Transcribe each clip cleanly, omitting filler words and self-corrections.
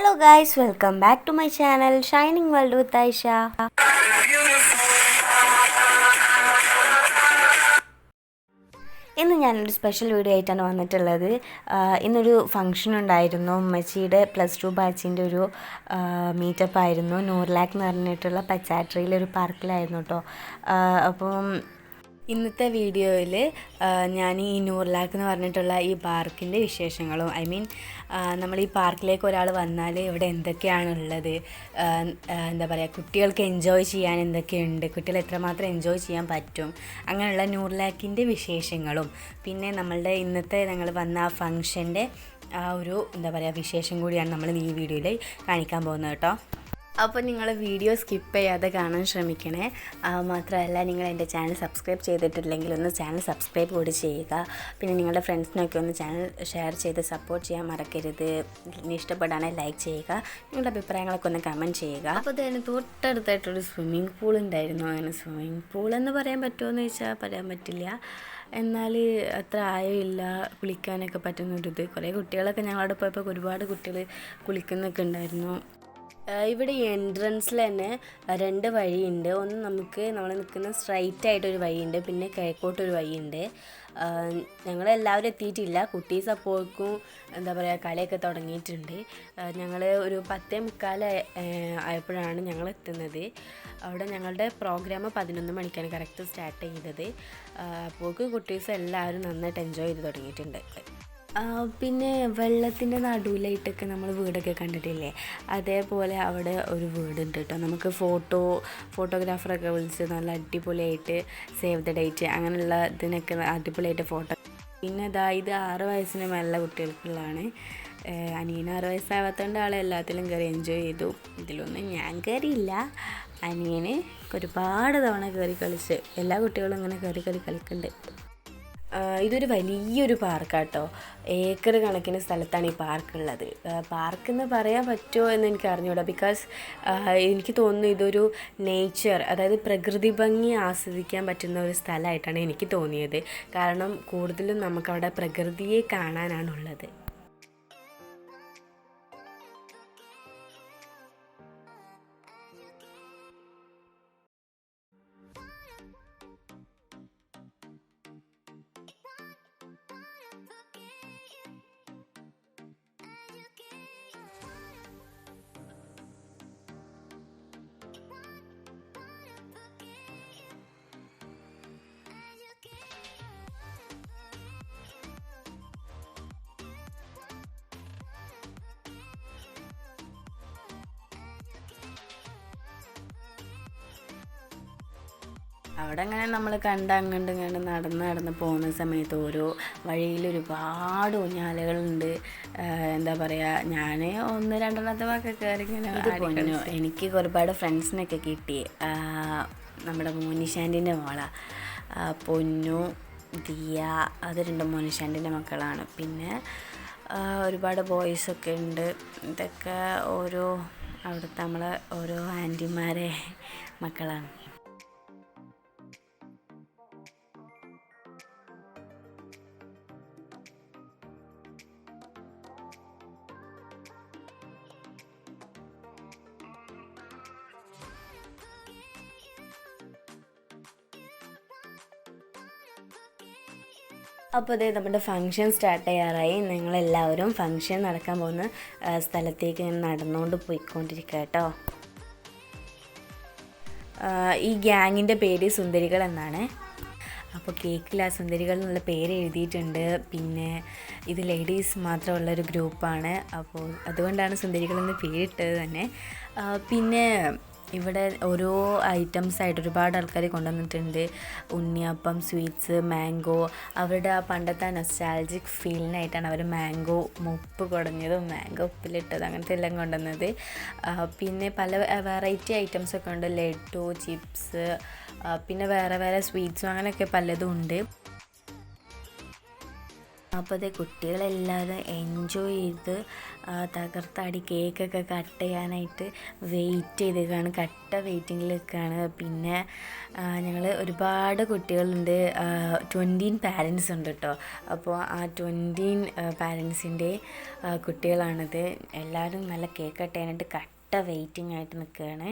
Hello guys, welcome back to my channel Shining World with Aisha. ഇന്ന് ഞാനൊരു special video ആയിട്ടാണ് വന്നിട്ടുള്ളത്. ഇന്നൊരു ഫംഗ്ഷൻ ഉണ്ടായിരുന്നു. ഉമ്മച്ചിയുടെ +2 ബാച്ചിൻ്റെ ഒരു മീറ്റപ്പ് ആയിരുന്നു. നൂർലാക്ക് എന്ന് പറഞ്ഞിട്ടുള്ള പച്ചാട്രിയിലൊരു പാർക്കിലായിരുന്നു കേട്ടോ. അപ്പം ഇന്നത്തെ വീഡിയോയിൽ ഞാൻ ഈ നൂർലാക്ക് എന്ന് പറഞ്ഞിട്ടുള്ള ഈ പാർക്കിൻ്റെ വിശേഷങ്ങളും നമ്മൾ ഈ പാർക്കിലേക്ക് ഒരാൾ വന്നാൽ ഇവിടെ എന്തൊക്കെയാണുള്ളത്, എന്താ പറയുക, കുട്ടികൾക്ക് എൻജോയ് ചെയ്യാൻ എന്തൊക്കെയുണ്ട്, കുട്ടികൾ എത്രമാത്രം എൻജോയ് ചെയ്യാൻ പറ്റും, അങ്ങനെയുള്ള നൂർലാക്കിൻ്റെ വിശേഷങ്ങളും പിന്നെ നമ്മളുടെ ഇന്നത്തെ ഞങ്ങൾ വന്ന ആ ഫംഗ്ഷൻ്റെ ആ ഒരു എന്താ പറയുക വിശേഷം കൂടിയാണ് നമ്മൾ ഈ വീഡിയോയിൽ കാണിക്കാൻ പോകുന്നത് കേട്ടോ. അപ്പോൾ നിങ്ങൾ വീഡിയോ സ്കിപ്പ് ചെയ്യാതെ കാണാൻ ശ്രമിക്കണേ. മാത്രമല്ല, നിങ്ങൾ എൻ്റെ ചാനൽ സബ്സ്ക്രൈബ് ചെയ്തിട്ടില്ലെങ്കിൽ ഒന്ന് ചാനൽ സബ്സ്ക്രൈബ് കൂടി ചെയ്യുക. പിന്നെ നിങ്ങളുടെ ഫ്രണ്ട്സിനൊക്കെ ഒന്ന് ചാനൽ ഷെയർ ചെയ്ത് സപ്പോർട്ട് ചെയ്യാൻ മറക്കരുത്. ഇഷ്ടപ്പെടാണെങ്കിൽ ലൈക്ക് ചെയ്യുക. നിങ്ങളുടെ അഭിപ്രായങ്ങളൊക്കെ ഒന്ന് കമൻറ്റ് ചെയ്യുക. അപ്പോൾ അതിന് തൊട്ടടുത്തായിട്ടൊരു സ്വിമ്മിംഗ് പൂൾ ഉണ്ടായിരുന്നു. അങ്ങനെ സ്വിമ്മിംഗ് പൂൾ എന്ന് പറയാൻ പറ്റുമോ എന്ന് ചോദിച്ചാൽ പറയാൻ പറ്റില്ല. എന്നാൽ അത്ര ആയമില്ല, കുളിക്കാനൊക്കെ പറ്റുന്നൊരിത്. കുറേ കുട്ടികളൊക്കെ ഞങ്ങളവിടെ പോയപ്പോൾ ഒരുപാട് കുട്ടികൾ കുളിക്കുന്നൊക്കെ ഉണ്ടായിരുന്നു. ഇവിടെ എൻട്രൻസിൽ തന്നെ 2 വഴിയുണ്ട്. ഒന്ന് നമ്മൾ നിൽക്കുന്ന സ്ട്രൈറ്റ് ആയിട്ടൊരു വഴിയുണ്ട്, പിന്നെ കിഴക്കോട്ടൊരു വഴിയുണ്ട്. ഞങ്ങളെല്ലാവരും എത്തിയിട്ടില്ല. കുട്ടീസ് അപ്പോഴേക്കും എന്താ പറയുക കളിയൊക്കെ തുടങ്ങിയിട്ടുണ്ട്. ഞങ്ങൾ ഒരു 10:45 ആയപ്പോഴാണ് ഞങ്ങൾ എത്തുന്നത്. അവിടെ ഞങ്ങളുടെ പ്രോഗ്രാം 11 മണിക്കാണ് കറക്റ്റ് സ്റ്റാർട്ട് ചെയ്തത്. അപ്പോഴേക്കും കുട്ടീസ് എല്ലാവരും നന്നായിട്ട് എൻജോയ് ചെയ്ത് തുടങ്ങിയിട്ടുണ്ട്. പിന്നെ വെള്ളത്തിൻ്റെ നടുവിലായിട്ടൊക്കെ നമ്മൾ വീടൊക്കെ കണ്ടിട്ടില്ലേ, അതേപോലെ അവിടെ ഒരു വീടുണ്ട് കേട്ടോ. നമുക്ക് ഫോട്ടോഗ്രാഫറൊക്കെ വിളിച്ച് നല്ല അടിപൊളിയായിട്ട് സേവ് ദ ഡേറ്റ് അങ്ങനെയുള്ള ഇതിനൊക്കെ അടിപൊളിയായിട്ട് ഫോട്ടോ. പിന്നെ ഇത് 6 വയസ്സിന് മേലുള്ള കുട്ടികൾക്കുള്ളതാണ്. അനിയന് 6 വയസ്സാവാത്തതുകൊണ്ട് ആളെ എല്ലാത്തിലും കയറി എൻജോയ് ചെയ്തു. ഇതിലൊന്നും ഞാൻ കയറിയില്ല. അനിയന് ഒരുപാട് തവണ കയറി കളിച്ച്. എല്ലാ കുട്ടികളും ഇങ്ങനെ കയറി കളിക്കുന്നുണ്ട്. ഇതൊരു വലിയൊരു പാർക്കാട്ടോ. ഏക്കർ കണക്കിന് സ്ഥലത്താണ് ഈ പാർക്കുള്ളത്. പാർക്കെന്ന് പറയാൻ പറ്റുമോ എന്ന് എനിക്ക് അറിഞ്ഞൂടാ. ബിക്കോസ് എനിക്ക് തോന്നുന്നു ഇതൊരു നേച്ചർ, അതായത് പ്രകൃതി ഭംഗി ആസ്വദിക്കാൻ പറ്റുന്ന ഒരു സ്ഥലമായിട്ടാണ് എനിക്ക് തോന്നിയത്. കാരണം കൂടുതലും നമുക്കവിടെ പ്രകൃതിയെ കാണാനാണുള്ളത്. അവിടെ അങ്ങനെ നമ്മൾ അങ്ങോട്ട് നടന്ന് പോകുന്ന സമയത്ത് ഓരോ വഴിയിൽ ഒരുപാട് ഊഞ്ഞാലുകളുണ്ട്. എന്താ പറയുക, ഞാൻ 1-2 കയറി ഇങ്ങനെ എനിക്ക് ഒരുപാട് ഫ്രണ്ട്സിനൊക്കെ കിട്ടി. നമ്മുടെ മോനിഷാൻ്റിൻ്റെ മോളാണ് പൊന്നു, ദിയ, അത് 2 മോനിഷാൻ്റിൻ്റെ മക്കളാണ്. പിന്നെ ഒരുപാട് ബോയ്സൊക്കെ ഉണ്ട്. ഇതൊക്കെ അവിടുത്തെ നമ്മളെ ഓരോ ആൻറ്റിമാരെ മക്കളാണ്. അപ്പോൾ നമ്മുടെ ഫംഗ്ഷൻ സ്റ്റാർട്ട് ചെയ്യാറായി. ഞങ്ങളെല്ലാവരും ഫംഗ്ഷൻ നടക്കാൻ പോകുന്ന സ്ഥലത്തേക്ക് നടന്നുകൊണ്ട് പോയിക്കൊണ്ടിരിക്കുക കേട്ടോ. ഈ ഗ്യാങ്ങിൻ്റെ പേര് സുന്ദരികൾ എന്നാണ്. അപ്പോൾ കേക്കിൽ ആ സുന്ദരികൾ എന്നുള്ള പേര് എഴുതിയിട്ടുണ്ട്. പിന്നെ ഇത് ലേഡീസ് മാത്രമുള്ളൊരു ഗ്രൂപ്പാണ്. അപ്പോൾ അതുകൊണ്ടാണ് സുന്ദരികൾ എന്ന് പേരിട്ടത് തന്നെ. പിന്നെ ഇവിടെ ഓരോ ഐറ്റംസായിട്ട് ഒരുപാട് ആൾക്കാർ കൊണ്ടുവന്നിട്ടുണ്ട്. ഉണ്ണിയപ്പം, സ്വീറ്റ്സ്, മാംഗോ. അവരുടെ ആ പണ്ടത്തെ നൊസ്റ്റാൾജിക് ഫീലിനായിട്ടാണ് അവർ മാംഗോ ഉപ്പ് കുടഞ്ഞതും മാംഗോ ഉപ്പിലിട്ടത് അങ്ങനത്തെ എല്ലാം കൊണ്ടുവന്നത്. പിന്നെ പല വെറൈറ്റി ഐറ്റംസൊക്കെ ഉണ്ട്. ലഡ്ഡു, ചിപ്സ്, പിന്നെ വേറെ സ്വീറ്റ്സും അങ്ങനെയൊക്കെ പലതും ഉണ്ട്. അപ്പോൾ അതേ കുട്ടികളെല്ലാവരും എൻജോയ് ചെയ്ത് തകർത്താടി കേക്കൊക്കെ കട്ട് ചെയ്യാനായിട്ട് വെയിറ്റ് ചെയ്തേക്കാണ്, കട്ട വെയിറ്റിങ്ങിൽ നിൽക്കുകയാണ്. പിന്നെ ഞങ്ങൾ ഒരുപാട് കുട്ടികളുണ്ട്, 20 പാരൻസ് ഉണ്ട് കേട്ടോ. അപ്പോൾ ആ 20 പാരൻസിൻ്റെ കുട്ടികളാണിത്. എല്ലാവരും നല്ല കേക്ക് കട്ട് ചെയ്യാനായിട്ട് കട്ട വെയിറ്റിംഗ് ആയിട്ട് നിൽക്കുകയാണ്.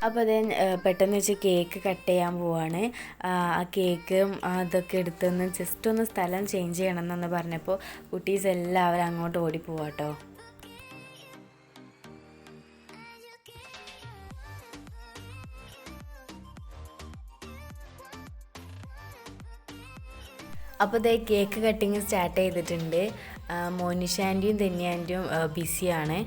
അപ്പോൾ അത് പെട്ടെന്ന് വെച്ച് കേക്ക് കട്ട് ചെയ്യാൻ പോവാണ്. ആ കേക്കും അതൊക്കെ എടുത്തൊന്ന് ജസ്റ്റ് ഒന്ന് സ്ഥലം ചേഞ്ച് ചെയ്യണം എന്നൊന്ന് പറഞ്ഞപ്പോൾ കുട്ടീസ് എല്ലാവരും അങ്ങോട്ട് ഓടിപ്പോവാട്ടോ. അപ്പോൾ ഇതേ കേക്ക് കട്ടിങ് സ്റ്റാർട്ട് ചെയ്തിട്ടുണ്ട്. മോനിഷാൻ്റിയും ധന്യാൻ്റിയും ബിസിയാണ്.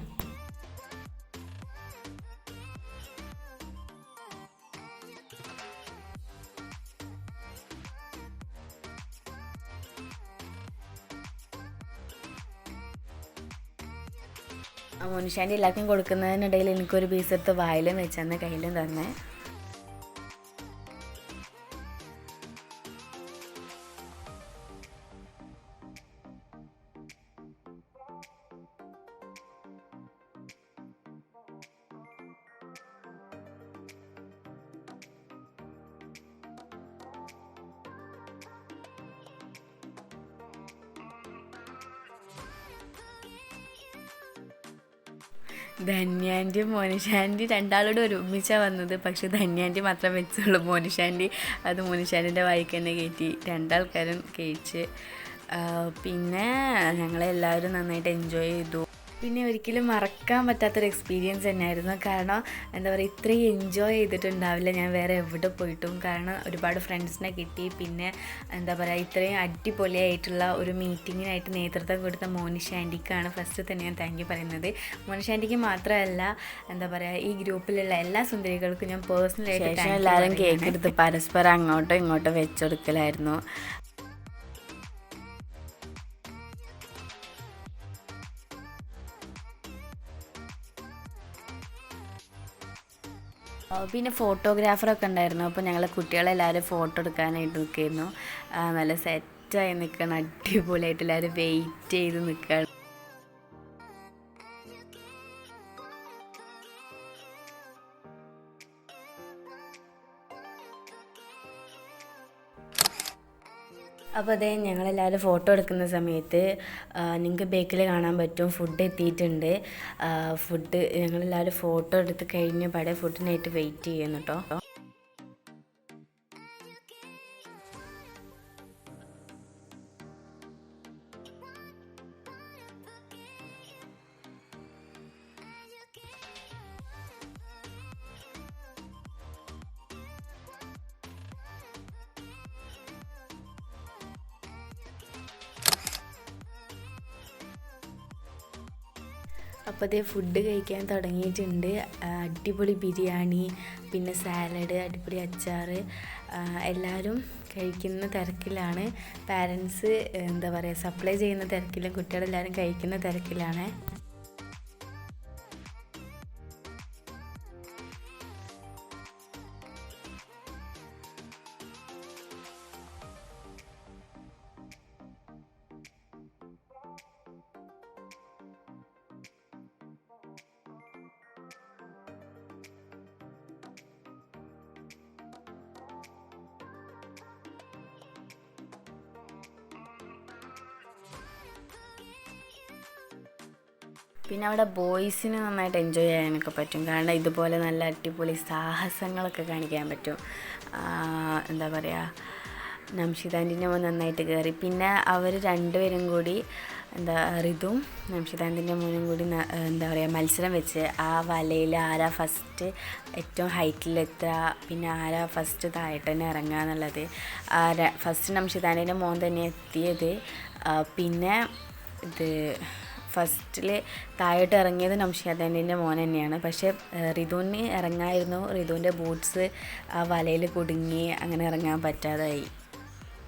മോനിഷാൻ്റി എല്ലാവർക്കും കൊടുക്കുന്നതിനിടയിൽ എനിക്കൊരു പീസ് എടുത്ത് വായിലും വെച്ചന്ന് കയ്യിലും തന്നെ. ധന്യാൻ്റിയും മോനിഷാൻ്റി രണ്ടാളോട് ഒരുമിച്ചാണ് വന്നത്. പക്ഷെ ധന്യാൻ്റി മാത്രം വെച്ചുള്ളൂ. മോനിഷാൻ്റി അത് മോനിഷാൻ്റിൻ്റെ വായിക്ക് തന്നെ കയറ്റി. രണ്ടാൾക്കാരും കഴിച്ച്. പിന്നെ ഞങ്ങളെല്ലാവരും നന്നായിട്ട് എൻജോയ് ചെയ്തു. പിന്നെ ഒരിക്കലും മറക്കാൻ പറ്റാത്തൊരു എക്സ്പീരിയൻസ് തന്നെയായിരുന്നു. കാരണം എന്താ പറയുക, ഇത്രയും എൻജോയ് ചെയ്തിട്ടുണ്ടാവില്ല ഞാൻ വേറെ എവിടെ പോയിട്ടും. കാരണം ഒരുപാട് ഫ്രണ്ട്സിനെ കിട്ടി. പിന്നെ എന്താ പറയുക, ഇത്രയും അടിപൊളിയായിട്ടുള്ള ഒരു മീറ്റിങ്ങിനായിട്ട് നേതൃത്വം കൊടുത്ത മോനിഷാൻ്റിക്കാണ് ഫസ്റ്റ് തന്നെ ഞാൻ താങ്ക് യു പറയുന്നത്. മോനിഷാൻ്റിക്ക് മാത്രമല്ല, എന്താ പറയുക, ഈ ഗ്രൂപ്പിലുള്ള എല്ലാ സുന്ദരികൾക്കും ഞാൻ പേഴ്സണലായിട്ട് എല്ലാവരും കേക്ക് എടുത്ത് പരസ്പരം അങ്ങോട്ടോ ഇങ്ങോട്ടോ വെച്ചുകൊടുക്കലായിരുന്നു. പിന്നെ ഫോട്ടോഗ്രാഫറൊക്കെ ഉണ്ടായിരുന്നു. അപ്പോൾ ഞങ്ങൾ കുട്ടികളെല്ലാവരും ഫോട്ടോ എടുക്കാനായിട്ട് നിൽക്കുന്നു. നല്ല സെറ്റായി നിൽക്കണം, അടിപൊളിയായിട്ട് എല്ലാവരും വെയിറ്റ് ചെയ്ത് നിൽക്കുകയാണ്. അപ്പോൾ അതേ ഞങ്ങളെല്ലാവരും ഫോട്ടോ എടുക്കുന്ന സമയത്ത് നിങ്ങൾക്ക് ബേക്കിൽ കാണാൻ പറ്റും ഫുഡ് എത്തിയിട്ടുണ്ട്. ഫുഡ് ഞങ്ങളെല്ലാവരും ഫോട്ടോ എടുത്ത് കഴിഞ്ഞ് പടേ ഫുഡിനായിട്ട് വെയിറ്റ് ചെയ്യുന്നു കേട്ടോ. അപ്പോൾ അതേ ഫുഡ് കഴിക്കാൻ തുടങ്ങിയിട്ടുണ്ട്. അടിപൊളി ബിരിയാണി, പിന്നെ സാലഡ്, അടിപൊളി അച്ചാർ, എല്ലാവരും കഴിക്കുന്ന തിരക്കിലാണ്. പാരൻസ് എന്താ പറയുക, സപ്ലൈ ചെയ്യുന്ന തിരക്കിലും കുട്ടികളെല്ലാവരും കഴിക്കുന്ന തിരക്കിലാണ്. പിന്നെ അവിടെ ബോയ്സിന് നന്നായിട്ട് എൻജോയ് ചെയ്യാനൊക്കെ പറ്റും. കാരണം ഇതുപോലെ നല്ല അടിപൊളി സാഹസങ്ങളൊക്കെ കാണിക്കാൻ പറ്റും. എന്താ പറയുക, നംഷിതാൻ്റിൻ്റെ മോൻ നന്നായിട്ട് കയറി. പിന്നെ അവർ രണ്ടുപേരും കൂടി റിതും നംഷിതാൻ്റിൻ്റെ മോനും കൂടി എന്താ പറയുക മത്സരം വെച്ച് ആ വലയിൽ ആരാ ഫസ്റ്റ് ഏറ്റവും ഹൈറ്റിലെത്തുക, പിന്നെ ആരാ ഫസ്റ്റ് താഴോട്ട് തന്നെ ഇറങ്ങുക എന്നുള്ളത്. ഫസ്റ്റ് നംഷിതാൻ്റിൻ്റെ മോൻ തന്നെ എത്തിയത്. പിന്നെ ഇത് ഫസ്റ്റിൽ താഴോട്ട് ഇറങ്ങിയത് നംഷിതാൻ്റിൻ്റെ മോൻ തന്നെയാണ്. പക്ഷേ റിതുവിന് ഇറങ്ങായിരുന്നു. റിതുവിൻ്റെ ബൂട്ട്സ് ആ വലയിൽ കുടുങ്ങി അങ്ങനെ ഇറങ്ങാൻ പറ്റാതായി.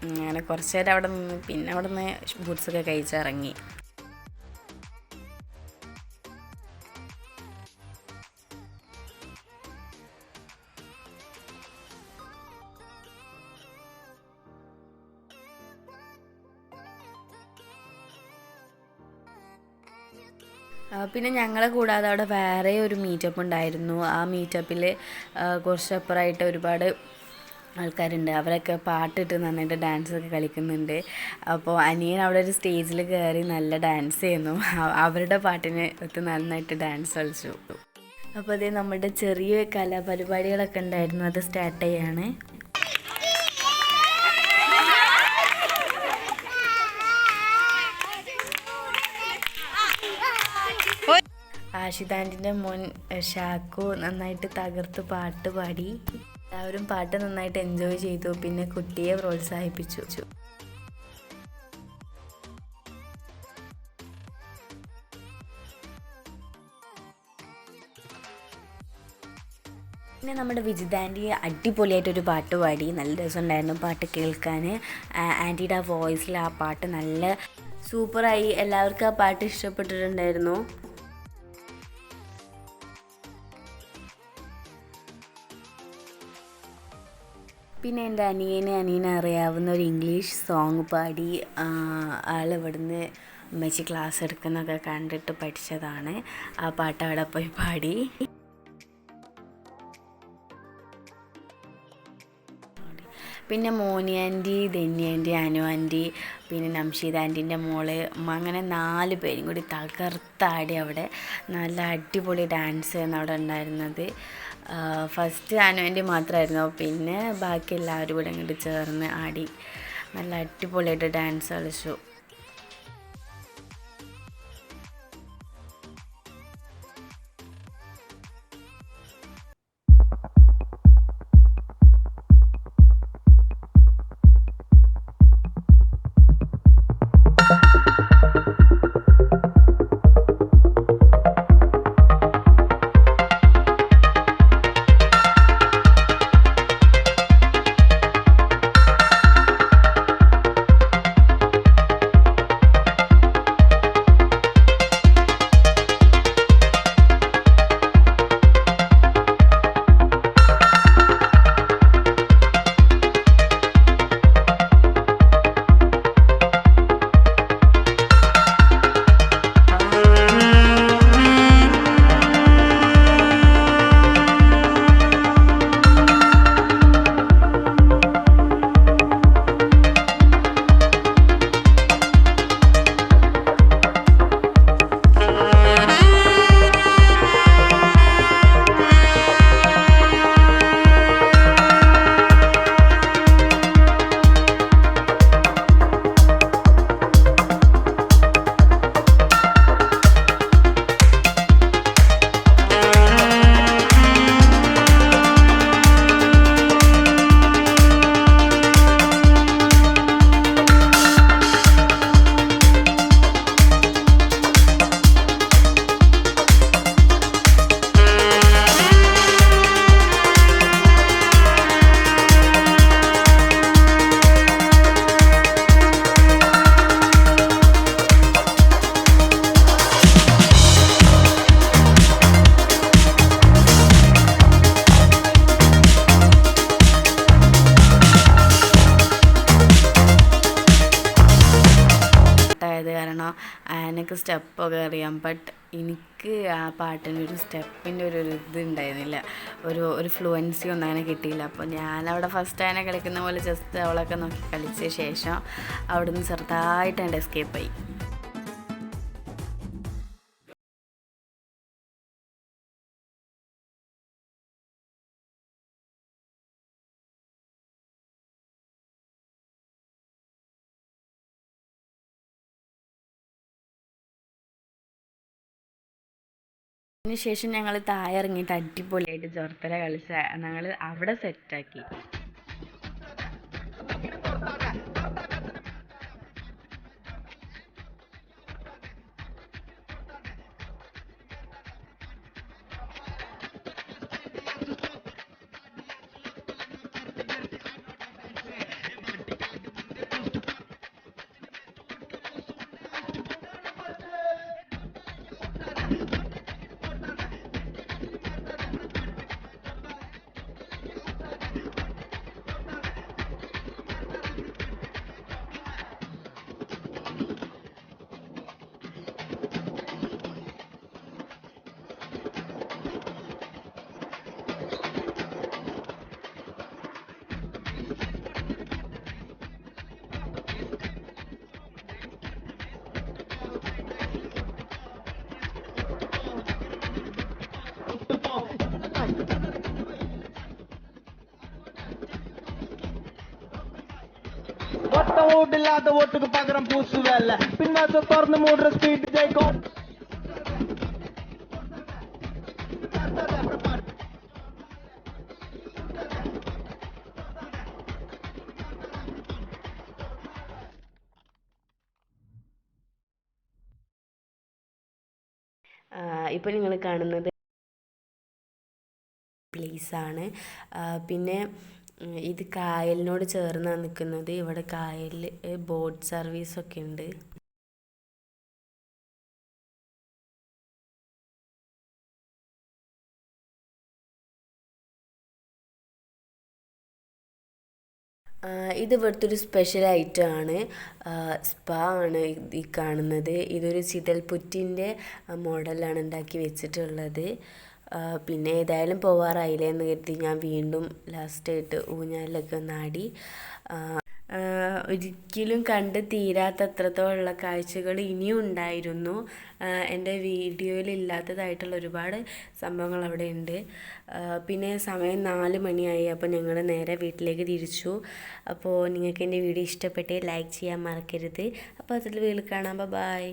അങ്ങനെ കുറച്ച് നേരം അവിടെ നിന്ന് പിന്നെ അവിടെ നിന്ന് ബൂട്ട്സൊക്കെ കഴിച്ചിറങ്ങി. പിന്നെ ഞങ്ങളെ കൂടാതെ അവിടെ വേറെ ഒരു മീറ്റപ്പ് ഉണ്ടായിരുന്നു. ആ മീറ്റപ്പിൽ കുറച്ചപ്പുറമായിട്ട് ഒരുപാട് ആൾക്കാരുണ്ട്. അവരൊക്കെ പാട്ടിട്ട് നന്നായിട്ട് ഡാൻസൊക്കെ കളിക്കുന്നുണ്ട്. അപ്പോൾ അനിയൻ അവിടെ ഒരു സ്റ്റേജിൽ കയറി നല്ല ഡാൻസ് ചെയ്യുന്നു. അവരുടെ പാട്ടിന് നന്നായിട്ട് ഡാൻസ് കളിച്ചു. അപ്പോൾ അതേ നമ്മുടെ ചെറിയ കലാപരിപാടികളൊക്കെ ഉണ്ടായിരുന്നു, അത് സ്റ്റാർട്ട് ചെയ്യാണ്. ആഷിതാൻറ്റിൻ്റെ മോൻ ഷാക്കു നന്നായിട്ട് തകർത്ത് പാട്ട് പാടി. എല്ലാവരും പാട്ട് നന്നായിട്ട് എൻജോയ് ചെയ്തു. പിന്നെ കുട്ടിയെ പ്രോത്സാഹിപ്പിച്ചു. പിന്നെ നമ്മുടെ വിജിത് ആൻറ്റി അടിപൊളിയായിട്ടൊരു പാട്ട് പാടി. നല്ല രസമുണ്ടായിരുന്നു പാട്ട് കേൾക്കാൻ. ആൻറ്റിയുടെ ആ വോയിസിൽ ആ പാട്ട് നല്ല സൂപ്പറായി. എല്ലാവർക്കും ആ പാട്ട് ഇഷ്ടപ്പെട്ടിട്ടുണ്ടായിരുന്നു. പിന്നെ എൻ്റെ അനിയനെ അറിയാവുന്ന ഒരു ഇംഗ്ലീഷ് സോങ് പാടി. ആളിവിടുന്ന് ഉമ്മച്ചി ക്ലാസ് എടുക്കുന്നതൊക്കെ കണ്ടിട്ട് പഠിച്ചതാണ്. ആ പാട്ട് അവിടെ പോയി പാടി. പിന്നെ Moni aunty, Dhanya aunty, Anu aunty, പിന്നെ നംഷീദ് ആൻറ്റീൻ്റെ മോള്, അങ്ങനെ 4 പേരും കൂടി തകർത്താടി. അവിടെ നല്ല അടിപൊളി ഡാൻസ് ആയിരുന്നു അവിടെ ഉണ്ടായിരുന്നത്. ഫസ്റ്റ് അനു ആൻറ്റി മാത്രമായിരുന്നു, പിന്നെ ബാക്കി എല്ലാവരും കൂടെ അങ്ങോട്ട് ചേർന്ന് ആടി നല്ല അടിപൊളിയായിട്ട് ഡാൻസ് കളിച്ചു. കാരണം എനിക്ക് സ്റ്റെപ്പൊക്കെ അറിയാം, ബട്ട് എനിക്ക് ആ പാട്ടിനൊരു സ്റ്റെപ്പിൻ്റെ ഒരു ഇത് ഉണ്ടായിരുന്നില്ല, ഒരു ഫ്ലുവൻസി ഒന്നും അങ്ങനെ കിട്ടിയില്ല. അപ്പോൾ ഞാനവിടെ ഫസ്റ്റ് അങ്ങനെ കളിക്കുന്ന പോലെ ജസ്റ്റ് അവളൊക്കെ നോക്കി കളിച്ച ശേഷം അവിടുന്ന് ചെറുതായിട്ട് എൻ്റെ എസ്കേപ്പായി. അതിനുശേഷം ഞങ്ങൾ താഴെ ഇറങ്ങിയിട്ട് അടിപൊളിയായിട്ട് ചോർത്തല കളിച്ച ഞങ്ങൾ അവിടെ സെറ്റാക്കി. ഓടില്ലാത്ത വോട്ടുക്ക് പകരം പൂസുവല്ല പിന്നാത്ത തുറന്ന് മൂടുന്ന സ്പീഡ് ജയിക്കോ ഇപ്പോൾ നിങ്ങൾ കാണുന്നത് പ്ലേസാണ്. പിന്നെ ഇത് കായലിനോട് ചേർന്നാണ് നിൽക്കുന്നത്. ഇവിടെ കായലിൽ ബോട്ട് സർവീസൊക്കെ ഉണ്ട്. ഇത് ഇവിടുത്തെ ഒരു സ്പെഷ്യൽ ഐറ്റം ആണ്. സ്പാ ആണ് ഈ കാണുന്നത്. ഇതൊരു ചിതൽപുറ്റിൻ്റെ മോഡലാണ് ഉണ്ടാക്കി വെച്ചിട്ടുള്ളത്. പിന്നെ ഏതായാലും പോവാറായില്ലേ എന്ന് കരുതി ഞാൻ വീണ്ടും ലാസ്റ്റായിട്ട് ഊഞ്ഞാലിലൊക്കെ ഒന്നാടി. ഒരിക്കലും കണ്ട് തീരാത്തത്രത്തോളം കാഴ്ചകൾ ഇനിയും ഉണ്ടായിരുന്നു. എൻ്റെ വീഡിയോയിൽ ഇല്ലാത്തതായിട്ടുള്ള ഒരുപാട് സംഭവങ്ങൾ അവിടെ ഉണ്ട്. പിന്നെ സമയം 4 മണിയായി. അപ്പോൾ ഞങ്ങൾ നേരെ വീട്ടിലേക്ക് തിരിച്ചു. അപ്പോൾ നിങ്ങൾക്ക് എൻ്റെ വീഡിയോ ഇഷ്ടപ്പെട്ടേ ലൈക്ക് ചെയ്യാൻ മറക്കരുത്. അപ്പോൾ അതിൽ വീട്ടിൽ കാണാം. ബൈ.